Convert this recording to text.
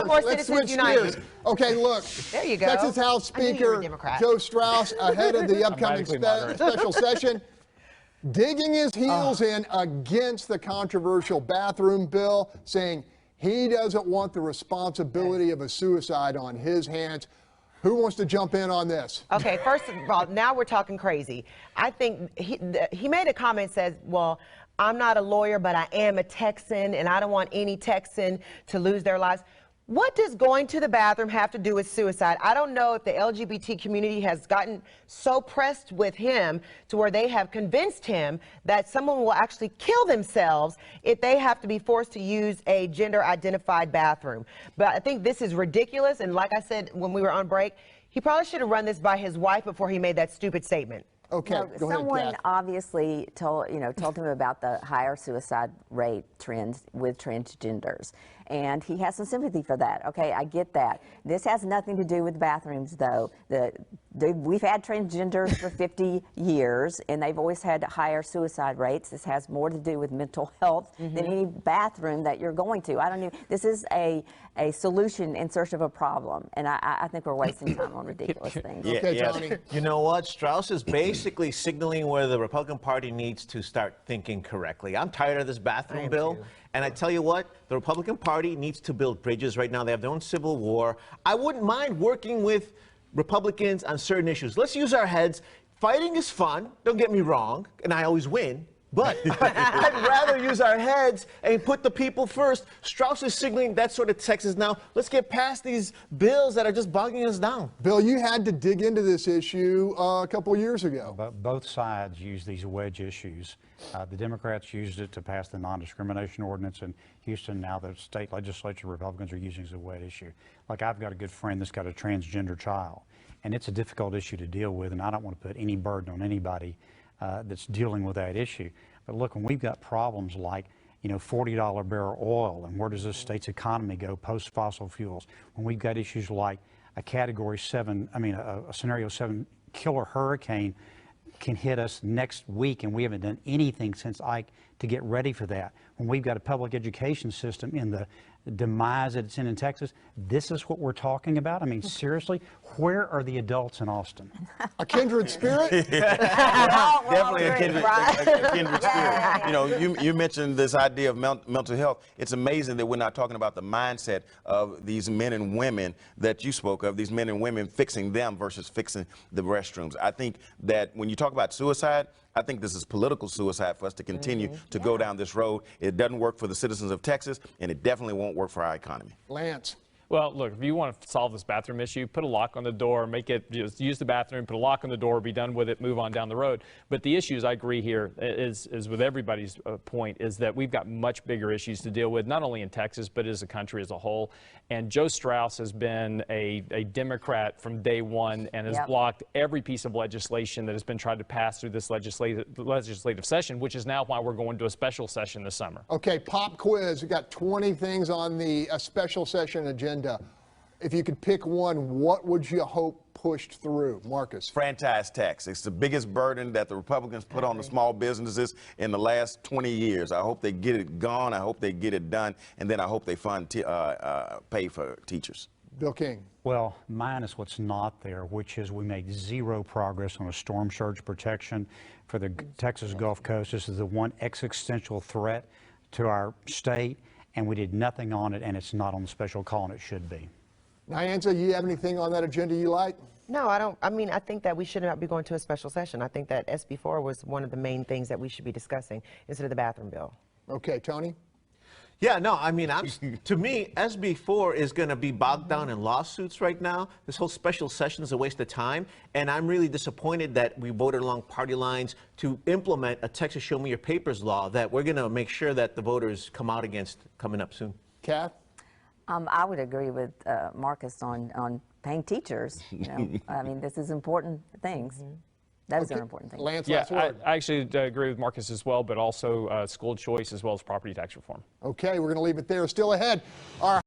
more let's Citizens switch United. gears. Okay, look. There you go. Texas House I knew you were a Speaker Democrat. Joe Strauss, ahead of the upcoming radically moderate. special session, digging his heels in against the controversial bathroom bill, saying he doesn't want the responsibility of a suicide on his hands. Who wants to jump in on this? Okay, first of all, now we're talking crazy. I think he made a comment says, well, I'm not a lawyer, but I am a Texan, and I don't want any Texan to lose their lives. What does going to the bathroom have to do with suicide? I don't know if the LGBT community has gotten so pressed with him to where they have convinced him that someone will actually kill themselves if they have to be forced to use a gender-identified bathroom. But I think this is ridiculous, and like I said when we were on break, he probably should have run this by his wife before he made that stupid statement. Okay, no, go ahead, someone Kath. obviously told him about the higher suicide rate trends with transgenders, and he has some sympathy for that. Okay, I get that. This has nothing to do with bathrooms, though. We've had transgenders for 50 years, and they've always had higher suicide rates. This has more to do with mental health than any bathroom that you're going to. I don't know. This is a solution in search of a problem, and I think we're wasting time on ridiculous things. Okay, Tony. You know what? Strauss is basically signaling where the Republican Party needs to start thinking correctly. I'm tired of this bathroom bill. And I tell you what, the Republican Party needs to build bridges right now. They have their own civil war. I wouldn't mind working with Republicans on certain issues. Let's use our heads. Fighting is fun, don't get me wrong, and I always win. But I'd rather use our heads and put the people first. Strauss is signaling that sort of Texas now. Let's get past these bills that are just bogging us down. Bill, you had to dig into this issue a couple of years ago. But both sides use these wedge issues. The Democrats used it to pass the non-discrimination ordinance in Houston. Now the state legislature Republicans are using it as a wedge issue. Like, I've got a good friend that's got a transgender child, and it's a difficult issue to deal with, and I don't want to put any burden on anybody that's dealing with that issue. But look, when we've got problems like, $40 barrel oil, and where does this state's economy go post fossil fuels? When we've got issues like a category 7, a scenario 7 killer hurricane can hit us next week, and we haven't done anything since Ike to get ready for that. When we've got a public education system in the demise that it's in Texas, this is what we're talking about? I mean, seriously, where are the adults in Austin? A kindred spirit? Definitely a kindred spirit. You mentioned this idea of mental health. It's amazing that we're not talking about the mindset of these men and women that you spoke of, these men and women fixing them versus fixing the restrooms. I think that when you talk about suicide, I think this is political suicide for us to continue to go down this road. It doesn't work for the citizens of Texas, and it definitely won't work for our economy. Lance. Well, look, if you want to solve this bathroom issue, put a lock on the door, make it, just use the bathroom, put a lock on the door, be done with it, move on down the road. But the issues, I agree here, is with everybody's point, is that we've got much bigger issues to deal with, not only in Texas, but as a country as a whole. And Joe Strauss has been a Democrat from day one and has blocked every piece of legislation that has been tried to pass through this legislative session, which is now why we're going to a special session this summer. Okay, pop quiz. We've got 20 things on the special session agenda. If you could pick one, what would you hope pushed through? Marcus. Franchise tax. It's the biggest burden that the Republicans put on the small businesses in the last 20 years. I hope they get it gone. I hope they get it done. And then I hope they pay for teachers. Bill King. Well, mine is what's not there, which is we made zero progress on a storm surge protection for the Texas Gulf Coast. This is the one existential threat to our state, and we did nothing on it, and it's not on the special call, and it should be. Nyanza, you have anything on that agenda you like? No, I don't. I mean, I think that we should not be going to a special session. I think that SB4 was one of the main things that we should be discussing instead of the bathroom bill. Okay, Tony? Yeah, no, I mean, to me, SB4 is going to be bogged down in lawsuits right now. This whole special session is a waste of time, and I'm really disappointed that we voted along party lines to implement a Texas Show Me Your Papers law that we're going to make sure that the voters come out against coming up soon. Kath? I would agree with Marcus on paying teachers. I mean, this is important things. That is an important thing. Lance, yeah, last word. I actually agree with Marcus as well, but also school choice as well as property tax reform. Okay, we're going to leave it there. Still ahead. Our